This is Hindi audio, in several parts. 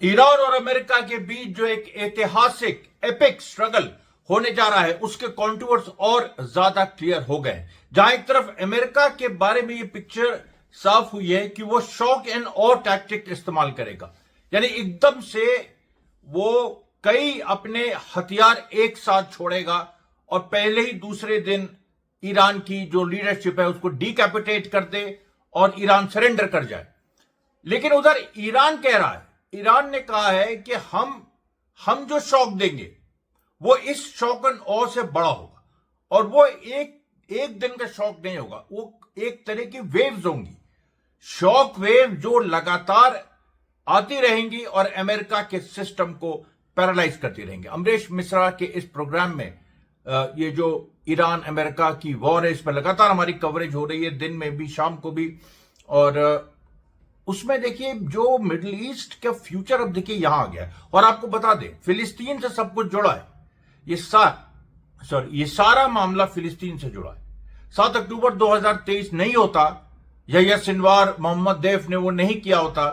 ईरान और अमेरिका के बीच जो एक ऐतिहासिक एपिक स्ट्रगल होने जा रहा है, उसके कॉन्टूर्स और ज्यादा क्लियर हो गए। जहां एक तरफ अमेरिका के बारे में ये पिक्चर साफ हुई है कि वो शॉक एंड और टैक्टिक इस्तेमाल करेगा, यानी एकदम से वो कई अपने हथियार एक साथ छोड़ेगा और पहले ही दूसरे दिन ईरान की जो लीडरशिप है उसको डिकैपिटेट कर दे और ईरान सरेंडर कर जाए। लेकिन उधर ईरान कह रहा है, ईरान ने कहा है कि हम जो शॉक देंगे वो इस शॉक एंड ऑ से बड़ा होगा, और वो एक दिन का शॉक नहीं होगा, वो एक तरह की वेव्स होंगी, शॉक वेव जो लगातार आती रहेंगी और अमेरिका के सिस्टम को पैरालाइज करती रहेंगी। अमरीश मिश्रा के इस प्रोग्राम में ये जो ईरान अमेरिका की वॉर है, इस पर लगातार हमारी कवरेज हो रही है, दिन में भी शाम को भी। और उसमें देखिए जो मिडिल ईस्ट का फ्यूचर अब देखिए यहां आ गया है। और आपको बता दें, फिलिस्तीन से सब कुछ जुड़ा है, ये सारा मामला फिलिस्तीन से जुड़ा है। 7 अक्टूबर 2023 नहीं होता, यह्या सिनवार, मोहम्मद दैफ ने वो नहीं किया होता,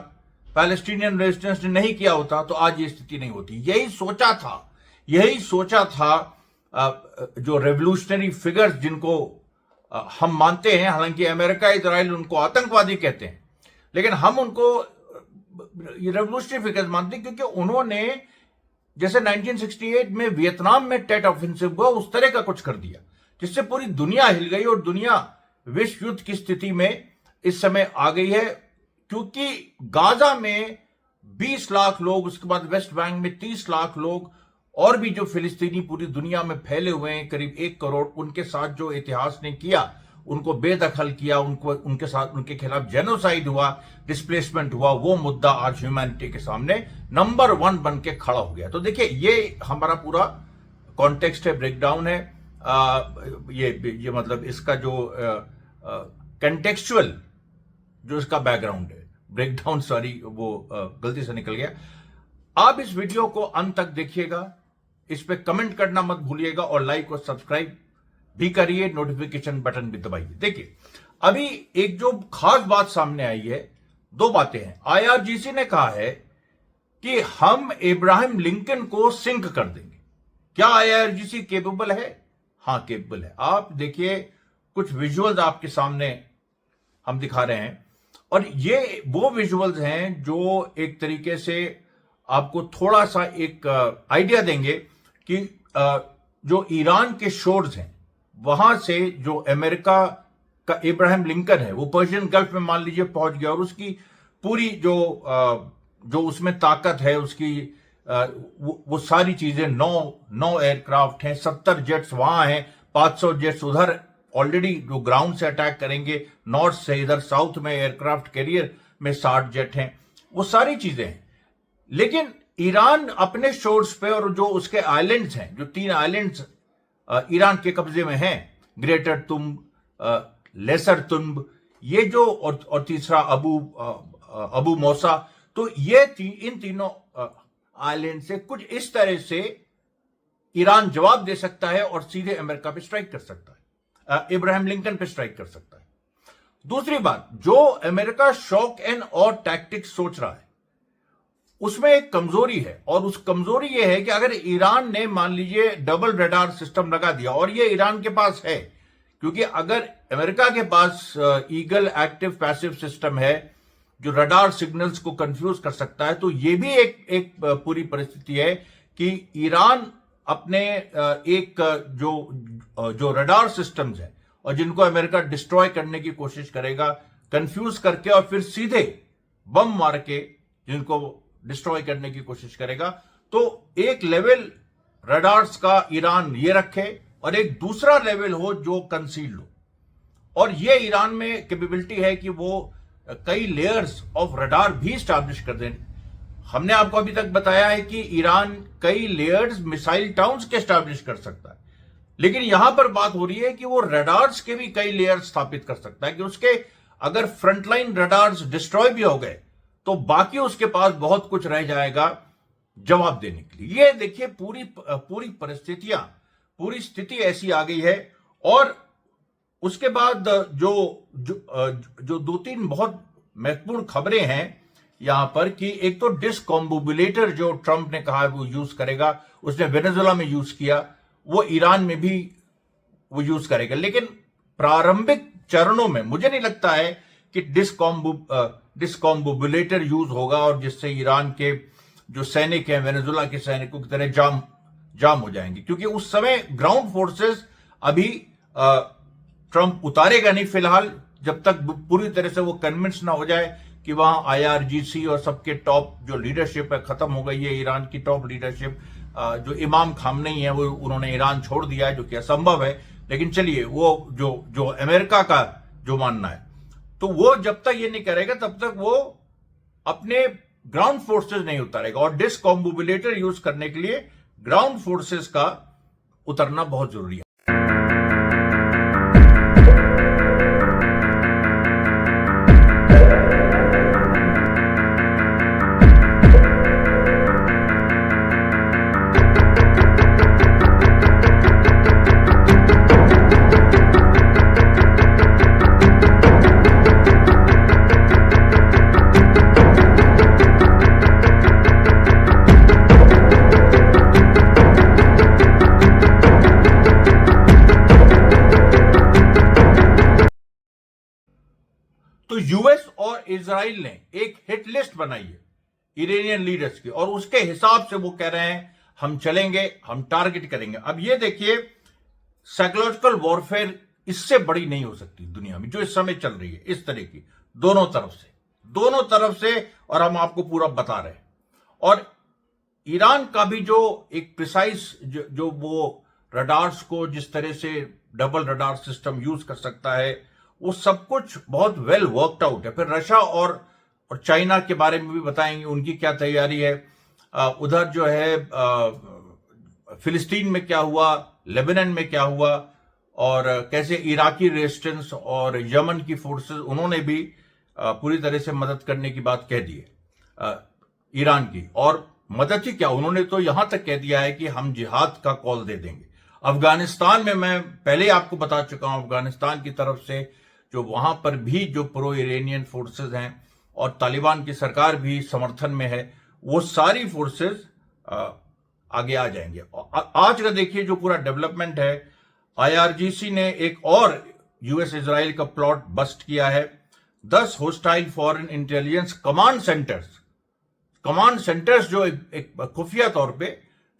पैलेस्टीनियन रेजिस्टेंस ने नहीं किया होता, तो आज ये स्थिति नहीं होती। यही सोचा था जो रेवोल्यूशनरी फिगर्स जिनको हम मानते हैं, हालांकि अमेरिका इजराइल उनको आतंकवादी कहते हैं, लेकिन हम उनको रेवोल्यूशनरी फिगर्स मानते हैं क्योंकि उन्होंने जैसे 1968 में वियतनाम में टेट ऑफेंसिव हुआ, उस तरह का कुछ कर दिया जिससे पूरी दुनिया हिल गई और दुनिया विश्व युद्ध की स्थिति में इस समय आ गई है। क्योंकि गाजा में 20 लाख लोग, उसके बाद वेस्ट बैंक में 30 लाख लोग, और भी जो फिलिस्तीनी पूरी दुनिया में फैले हुए हैं करीब 1 करोड़, उनके साथ जो इतिहास ने किया, उनको बेदखल किया, उनके खिलाफ जेनोसाइड हुआ, डिस्प्लेसमेंट हुआ, वो मुद्दा आज ह्यूमैनिटी के सामने नंबर 1 बन के खड़ा हो गया। तो देखिए ये हमारा पूरा कॉन्टेक्स्ट है, ब्रेकडाउन है, ये मतलब इसका जो कंटेक्चुअल जो इसका बैकग्राउंड है, ब्रेकडाउन, सॉरी वो गलती से निकल गया। आप इस वीडियो को अंत तक देखिएगा, इस पे कमेंट करना मत भूलिएगा और लाइक और सब्सक्राइब भी करिए, नोटिफिकेशन बटन भी दबाइए। देखिए अभी एक जो खास बात सामने आई है, 2 बातें हैं। IRGC ने कहा है कि हम इब्राहिम लिंकन को सिंक कर देंगे। क्या IRGC केपेबल है? हां, केपेबल है। आप देखिए कुछ विजुअल्स आपके सामने हम दिखा रहे हैं, और ये वो विजुअल्स हैं जो एक तरीके से आपको थोड़ा सा एक आइडिया देंगे कि जो ईरान के शोर्स हैं वहां से जो अमेरिका का इब्राहिम लिंकन है वो पर्शियन गल्फ में मान लीजिए पहुंच गया, और उसकी पूरी जो उसमें ताकत है, उसकी वो सारी चीजें, 9 एयरक्राफ्ट हैं, 70 जेट्स वहां हैं, 500 जेट्स उधर ऑलरेडी जो ग्राउंड से अटैक करेंगे, नॉर्थ से, इधर साउथ में एयरक्राफ्ट कैरियर में 60 जेट हैं, वो सारी चीजें हैं। लेकिन ईरान अपने शोर्स पे, और जो उसके आइलैंड्स हैं, जो 3 आइलैंड्स ईरान के कब्जे में हैं, ग्रेटर तुम्ब, लेसर तुम्ब, ये जो और तीसरा अबू मौसा, तो ये इन तीनों आइलैंड से कुछ इस तरह से ईरान जवाब दे सकता है और सीधे अमेरिका पे स्ट्राइक कर सकता है, इब्राहिम लिंकन पे स्ट्राइक कर सकता है। दूसरी बात, जो अमेरिका शॉक एंड और टैक्टिक्स सोच रहा है उसमें एक कमजोरी है, और उस कमजोरी ये है कि अगर ईरान ने मान लीजिए डबल रडार सिस्टम लगा दिया, और ये ईरान के पास है, क्योंकि अगर अमेरिका के पास ईगल एक्टिव पैसिव सिस्टम है जो रडार सिग्नल्स को कंफ्यूज कर सकता है, तो ये भी एक पूरी परिस्थिति है कि ईरान अपने एक जो रडार सिस्टम्स हैं और जिनको अमेरिका डिस्ट्रॉय करने की कोशिश करेगा, कंफ्यूज करके, और फिर सीधे बम मार के जिनको डिस्ट्रॉय करने की कोशिश करेगा। तो एक लेवल रडार्स का ईरान ये रखे और एक दूसरा लेवल हो जो कंसील्ड हो, और ये ईरान में कैपेबिलिटी है कि वो कई लेयर्स ऑफ रडार भी स्टैब्लिश कर दें। हमने आपको अभी तक बताया है कि ईरान कई लेयर्स मिसाइल टाउन्स के स्टैब्लिश कर सकता है, लेकिन यहां पर बात हो रही है कि वो रडार्स के भी कई लेयर्स स्थापित कर सकता है, कि उसके अगर फ्रंटलाइन रडार्स डिस्ट्रॉय भी हो गए तो बाकी उसके पास बहुत कुछ रह जाएगा जवाब देने के लिए। ये देखिए पूरी परिस्थितियां, पूरी स्थिति ऐसी आ गई है। और उसके बाद जो 2-3 बहुत महत्वपूर्ण खबरें हैं यहां पर कि एक तो डिस्कॉम्बुलेटर जो ट्रंप ने कहा है वो यूज करेगा, उसने वेनेजुएला में यूज किया, वो ईरान में भी वो यूज करेगा। लेकिन प्रारंभिक चरणों में मुझे नहीं लगता है कि डिस्कॉम्बुलेटर यूज होगा और जिससे ईरान के जो सैनिक हैं वेनेजुएला के सैनिकों की तरह जाम हो जाएंगे, क्योंकि उस समय ग्राउंड फोर्सेस अभी ट्रंप उतारेगा नहीं फिलहाल, जब तक पूरी तरह से वो कन्विंस ना हो जाए कि वहां आईआरजीसी और सबके टॉप जो लीडरशिप है खत्म हो गई है। ईरान की टॉप लीडरशिप जो इमाम खामनेई है वो उन्होंने ईरान छोड़ दिया है, जो कि असंभव है। लेकिन चलिए, वो जो अमेरिका का जो मानना है, तो वो जब तक ये नहीं करेगा तब तक वो अपने ग्राउंड फोर्सेस नहीं उतारेगा। और डिस्कॉम्बुलेटर यूज करने के लिए ग्राउंड फोर्सेस का उतरना बहुत जरूरी है। तो यूएस और इजराइल ने एक हिट लिस्ट बनाई है इरानियन लीडर्स की, और उसके हिसाब से वो कह रहे हैं हम चलेंगे, हम टारगेट करेंगे। अब ये देखिए, साइकोलॉजिकल वॉरफेयर इससे बड़ी नहीं हो सकती दुनिया में जो इस समय चल रही है, इस तरह की दोनों तरफ से, और हम आपको पूरा बता रहे हैं। और ईरान का भी जो एक प्रिसाइज जो वो रडार्स को जिस तरह से डबल रडार सिस्टम यूज कर सकता है, वो सब कुछ बहुत वेल वर्कड आउट है। फिर रशिया और चाइना के बारे में भी बताएंगे, उनकी क्या तैयारी है। उधर जो है फिलिस्तीन में क्या हुआ, लेबनान में क्या हुआ, और कैसे इराकी रेजिस्टेंस और यमन की फोर्सेस उन्होंने भी पूरी तरह से मदद करने की बात कह दी है ईरान की। और मदद ही क्या, उन्होंने तो यहां तक कह दिया है कि हम जिहाद का कॉल दे देंगे। अफगानिस्तान में मैं पहले आपको बता चुका हूं, अफगानिस्तान की तरफ से जो वहां पर भी जो प्रो इरानियन फोर्सेस हैं और तालिबान की सरकार भी समर्थन में है, वो सारी फोर्सेस आगे आ जाएंगे। आज का देखिए जो पूरा डेवलपमेंट है, आईआरजीसी ने एक और यूएस इजराइल का प्लॉट बस्ट किया है। 10 hostile foreign intelligence command centres जो एक खुफिया तौर पे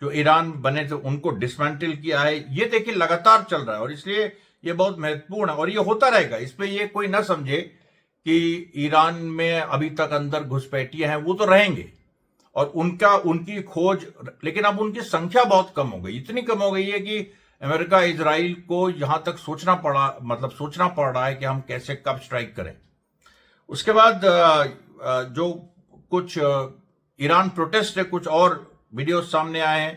जो ईरान बने थे उनको डिसमेंटल किया है। ये देखिए लगातार चल रहा है, और इसलिए ये बहुत महत्वपूर्ण है और ये होता रहेगा। इस पे ये कोई ना समझे कि ईरान में अभी तक अंदर घुसपैठियां हैं, वो तो रहेंगे और उनकी खोज, लेकिन अब उनकी संख्या बहुत कम हो गई, इतनी कम हो गई है कि अमेरिका इजराइल को यहां तक सोचना पड़ रहा है कि हम कैसे कब स्ट्राइक करें। उसके बाद जो कुछ ईरान प्रोटेस्ट है, कुछ और वीडियो सामने आए हैं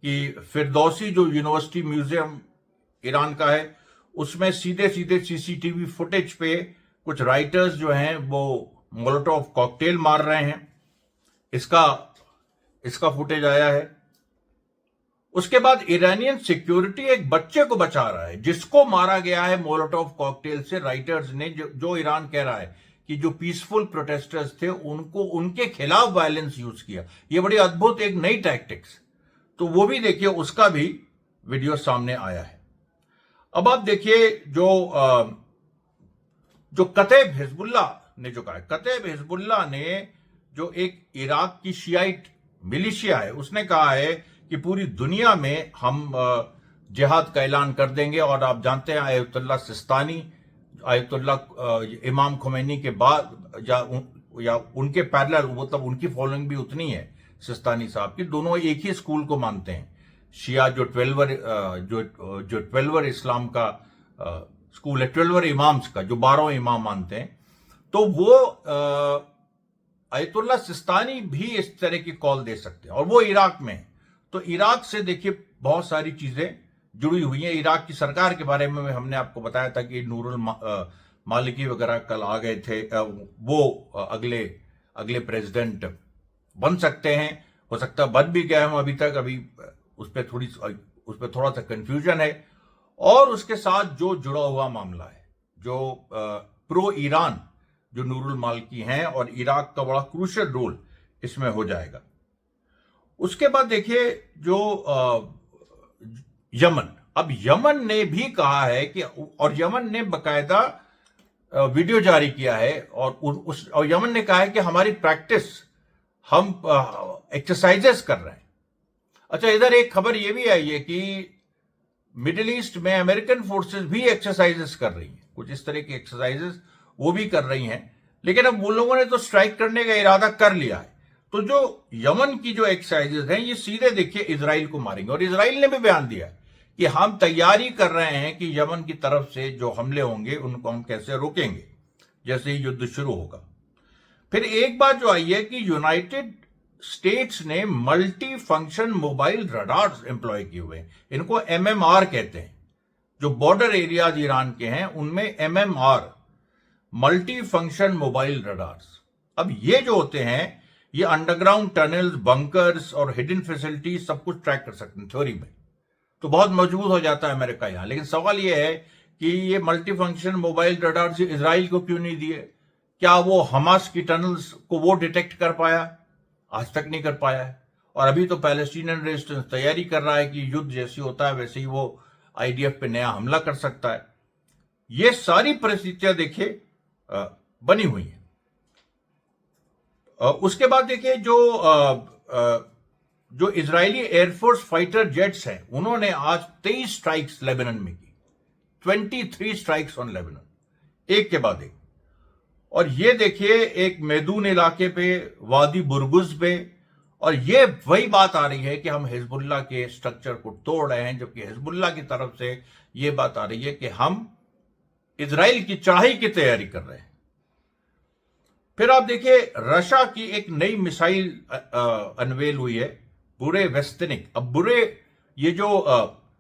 कि फिरदौसी जो यूनिवर्सिटी म्यूजियम ईरान का है, उसमें सीधे सीसीटीवी फुटेज पे कुछ राइटर्स जो हैं वो मोलोटोव कॉकटेल मार रहे हैं। इसका फुटेज आया है। उसके बाद ईरानियन सिक्योरिटी एक बच्चे को बचा रहा है जिसको मारा गया है मोलोटोव कॉकटेल से। राइटर्स ने जो ईरान कह रहा है कि जो पीसफुल प्रोटेस्टर्स थे उनको उनके खिलाफ वायलेंस यूज किया। ये बड़ी अद्भुत एक नई टैक्टिक्स, तो वो भी देखिए, उसका भी वीडियो सामने आया है। अब आप देखिए जो कतैब हिजबुल्ला ने जो कहा है, कतैब हिजबुल्ला ने जो एक इराक की शियाइट मिलिशिया है, उसने कहा है कि पूरी दुनिया में हम जिहाद का ऐलान कर देंगे। और आप जानते हैं आयतुल्लाह सिस्तानी, आयतुल्लाह इमाम खुमैनी के बाद या उनके पैरेलल, मतलब उनकी फॉलोइंग भी उतनी है सिस्तानी साहब की। दोनों एक ही स्कूल को मानते हैं, शिया जो 12वर इस्लाम का स्कूल है, 12वर इमाम्स का जो 12 इमाम मानते हैं, तो वो आयतुल्लाह सिस्तानी भी इस तरह की कॉल दे सकते हैं, और वो इराक में है। तो इराक से देखिए बहुत सारी चीजें जुड़ी हुई हैं। इराक की सरकार के बारे में हमने आपको बताया था कि नूरुल मालिकी वगैरह कल आ गए थे, वो अगले प्रेसिडेंट बन सकते हैं, हो सकता है बन भी गए हम अभी तक, अभी उस पर थोड़ा सा कंफ्यूजन है। और उसके साथ जो जुड़ा हुआ मामला है, जो प्रो ईरान जो नूरुल मालिकी हैं, और इराक का बड़ा क्रूशियल रोल इसमें हो जाएगा। उसके बाद देखिए जो यमन, अब यमन ने भी कहा है कि, और यमन ने बकायदा वीडियो जारी किया है, और यमन ने कहा है कि हमारी प्रैक्टिस, हम एक्सरसाइजेस कर रहे हैं। अच्छा, इधर एक खबर यह भी आई है कि मिडिल ईस्ट में अमेरिकन फोर्सेस भी एक्सरसाइजेस कर रही हैं, कुछ इस तरह की एक्सरसाइजेस वो भी कर रही हैं, लेकिन अब वो लोगों ने तो स्ट्राइक करने का इरादा कर लिया है। तो जो यमन की जो एक्सरसाइजेस हैं, ये सीधे देखिए इजराइल को मारेंगे, और इजराइल ने भी बयान दिया है कि हम तैयारी कर रहे हैं कि यमन की तरफ से जो हमले होंगे उनको हम कैसे रोकेंगे जैसे ही युद्ध शुरू होगा। फिर एक बात जो आई है कि यूनाइटेड स्टेट्स ने multi function mobile radars employ किए हुए हैं, इनको एमएमआर कहते हैं। जो बॉर्डर एरियाज ईरान के हैं उनमें MMR, multi function mobile radars, अब ये जो होते हैं ये अंडरग्राउंड टनल्स, बंकर्स और हिडन फैसिलिटीज सब कुछ ट्रैक कर सकते हैं थ्योरी में। तो बहुत मजबूत हो जाता है अमेरिका यहां। लेकिन सवाल यह है कि ये multi function mobile radars Israel को क्यों नहीं दिए? क्या वो हमास की टनल्स को वो डिटेक्ट कर पाया? आज तक नहीं कर पाया है। और अभी तो पैलेस्टीनियन रेजिस्टेंस तैयारी कर रहा है कि युद्ध जैसे होता है वैसे ही वो आईडीएफ पे नया हमला कर सकता है। ये सारी परिस्थितियां देखिए बनी हुई हैं। उसके बाद देखिए जो इजरायली एयरफोर्स फाइटर जेट्स हैं उन्होंने आज 23 स्ट्राइक्स लेबनान में की, 23 स्ट्राइक्स ऑन लेबनान, एक के बाद एक। और ये देखिए एक मैदून इलाके पे, वादी बुरगुज पे, और ये वही बात आ रही है कि हम हिजबुल्लाह के स्ट्रक्चर को तोड़ रहे हैं, जबकि हिजबुल्लाह की तरफ से ये बात आ रही है कि हम इजराइल की चढ़ाई की तैयारी कर रहे हैं। फिर आप देखिए रशिया की एक नई मिसाइल अनवेल हुई है, बुरे वेस्टनिक। अब बुरे ये जो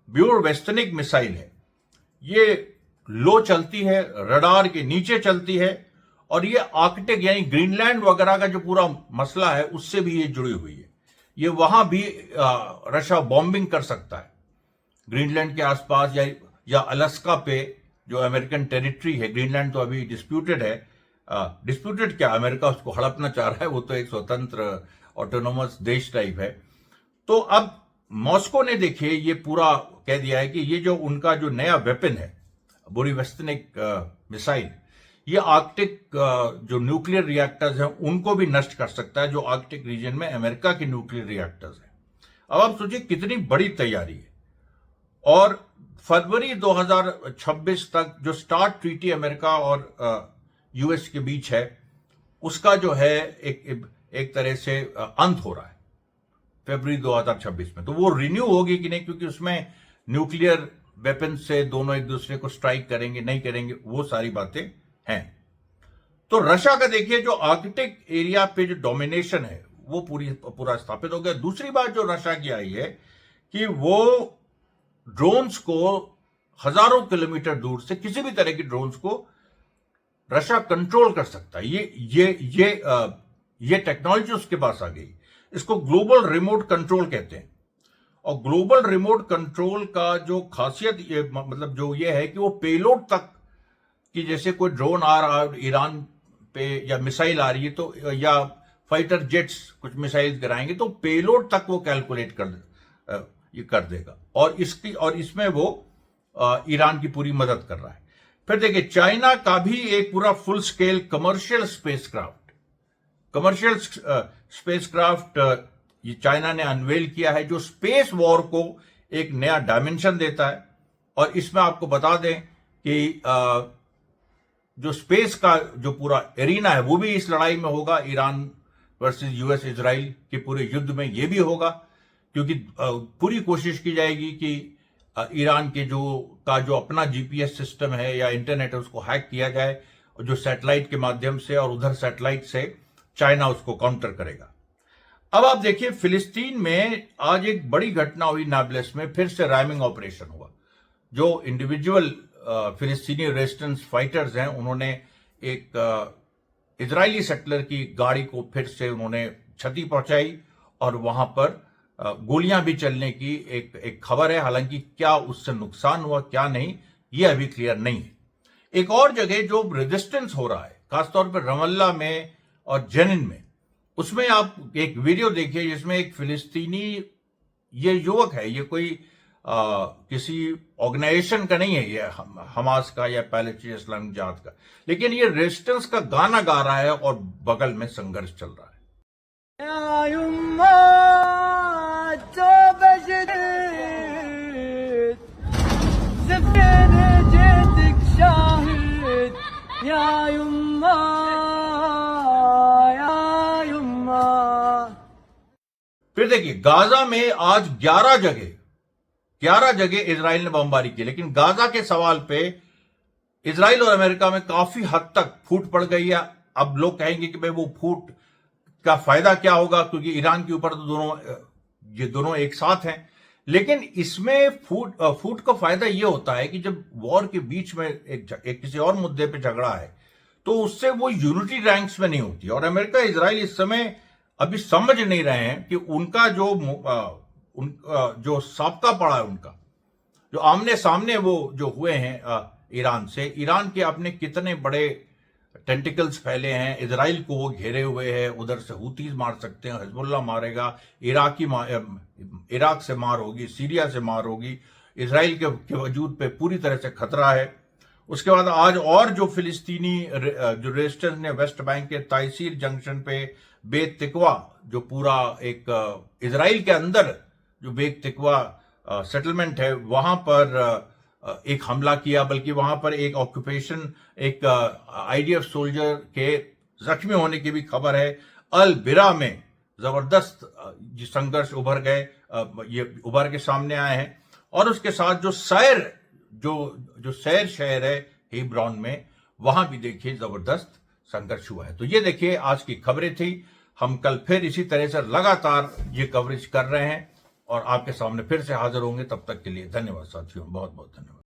ब्यूर वेस्टनिक मिसाइल है ये लो चलती है, रडार के नीचे चलती है, और ये आर्कटिक यानी ग्रीनलैंड वगैरह का जो पूरा मसला है उससे भी ये जुड़ी हुई है। ये वहां भी रशिया बॉम्बिंग कर सकता है, ग्रीनलैंड के आसपास या अलास्का पे जो अमेरिकन टेरिटरी है। ग्रीनलैंड तो अभी डिस्प्यूटेड है, डिस्प्यूटेड क्या, अमेरिका उसको हड़पना चाह रहा है, वो तो एक स्वतंत्र ऑटोनोमस देश टाइप है। तो अब मॉस्को ने देखिए ये पूरा कह दिया है कि ये जो उनका जो नया वेपन है बुरीवेस्तनिक मिसाइल, ये आर्कटिक जो न्यूक्लियर रिएक्टर्स हैं उनको भी नष्ट कर सकता है, जो आर्कटिक रीजन में अमेरिका के न्यूक्लियर रिएक्टर्स हैं। अब आप सोचिए कितनी बड़ी तैयारी है। और फरवरी 2026 तक जो स्टार्ट ट्रीटी अमेरिका और यूएस के बीच है उसका जो है एक तरह से अंत हो रहा है फरवरी 2026 में। तो वो रिन्यू होगी कि नहीं, क्योंकि उसमें न्यूक्लियर वेपन से दोनों एक दूसरे को स्ट्राइक करेंगे नहीं करेंगे, वो सारी बातें हैं। तो रशिया का देखिए जो आर्कटिक एरिया पे जो डोमिनेशन है वो पूरा स्थापित हो गया। दूसरी बात जो रशिया की आई है कि वो ड्रोन्स को हजारों किलोमीटर दूर से, किसी भी तरह की ड्रोन्स को रशिया कंट्रोल कर सकता है। ये टेक्नोलॉजी उसके पास आ गई। इसको ग्लोबल रिमोट कंट्रोल कहते हैं। और ग्लोबल रिमोट कंट्रोल का जो खासियत मतलब जो ये है कि वो पेलोड तक कि जैसे कोई ड्रोन आ रहा है ईरान पे या मिसाइल आ रही है तो, या फाइटर जेट्स कुछ मिसाइल गिराएंगे तो पेलोड तक वो कैलकुलेट कर देगा। और इसमें वो ईरान की पूरी मदद कर रहा है। फिर देखिए चाइना का भी एक पूरा फुल स्केल कमर्शियल स्पेसक्राफ्ट ये चाइना ने अनवेल किया है, जो स्पेस वॉर को एक नया डायमेंशन देता है। और इसमें आपको बता दें कि जो स्पेस का जो पूरा एरिना है वो भी इस लड़ाई में होगा, ईरान वर्सेस यूएस इजराइल के पूरे युद्ध में ये भी होगा, क्योंकि पूरी कोशिश की जाएगी कि ईरान के जो अपना जीपीएस सिस्टम है या इंटरनेट है उसको हैक किया जाए, और जो सैटेलाइट के माध्यम से, और उधर सैटेलाइट से चाइना उसको काउंटर करेगा। अब आप देखिए फिलिस्तीन में आज एक बड़ी घटना हुई, नाब्लस में फिर से रैमिंग ऑपरेशन हुआ। जो इंडिविजुअल फिलिस्तीनी रेजिस्टेंस फाइटर्स हैं उन्होंने एक इजरायली सेटलर की गाड़ी को फिर से उन्होंने क्षति पहुंचाई, और वहां पर गोलियां भी चलने की एक खबर है। हालांकि क्या उससे नुकसान हुआ क्या नहीं ये अभी क्लियर नहीं है। एक और जगह जो रेजिस्टेंस हो रहा है खासतौर पर रमल्ला में और जेनिन में। उसमें आप एक वीडियो देखिए जिसमें एक फिलिस्तीनी, ये युवक है, ये कोई किसी ऑर्गेनाइजेशन का नहीं है, ये हमास का या पैलेस्टीन इस्लामिक जिहाद का, लेकिन ये रेजिस्टेंस का गाना गा रहा है और बगल में संघर्ष चल रहा है। फिर देखिए गाजा में आज 11 जगह इजराइल ने बमबारी की, लेकिन गाजा के सवाल पे इजराइल और अमेरिका में काफी हद तक फूट पड़ गई है। अब लोग कहेंगे कि भाई वो फूट का फायदा क्या होगा, क्योंकि ईरान के ऊपर तो ये दोनों एक साथ हैं। लेकिन इसमें फूट का फायदा ये होता है कि जब वॉर के बीच में एक किसी और मुद्दे पे झगड़ा है तो उससे वो यूनिटी रैंक्स में नहीं होती। और अमेरिका इजराइल इस समय अभी समझ नहीं रहे हैं कि उनका जो साबका पड़ा है, उनका जो आमने सामने वो जो हुए हैं ईरान से, ईरान के अपने कितने बड़े टेंटिकल्स फैले हैं, इजराइल को वो घेरे हुए हैं, उधर से हुतीज मार सकते हैं, हिजबुल्लाह मारेगा, इराक से मार होगी, सीरिया से मार होगी, इजराइल के वजूद पे पूरी तरह से खतरा है। उसके बाद आज और जो फिलिस्तीनी जो रेजिस्टेंस ने वेस्ट बैंक के ताइसीर जंक्शन पे बेत तिकवा, जो पूरा एक इजराइल के अंदर जो बेत तिकवा सेटलमेंट है, वहां पर एक हमला किया, बल्कि वहां पर एक ऑक्यूपेशन, एक आईडीएफ सोल्जर के जख्मी होने की भी खबर है। अल बिरा में जबरदस्त संघर्ष ये उभर के सामने आए हैं। और उसके साथ जो सैर शहर है हेब्रोन में, वहां भी देखिए जबरदस्त संघर्ष हुआ है। तो ये देखिए आज की खबरें थी। हम कल फिर इसी तरह से लगातार ये कवरेज कर रहे हैं और आपके सामने फिर से हाजिर होंगे। तब तक के लिए धन्यवाद साथियों, बहुत बहुत धन्यवाद।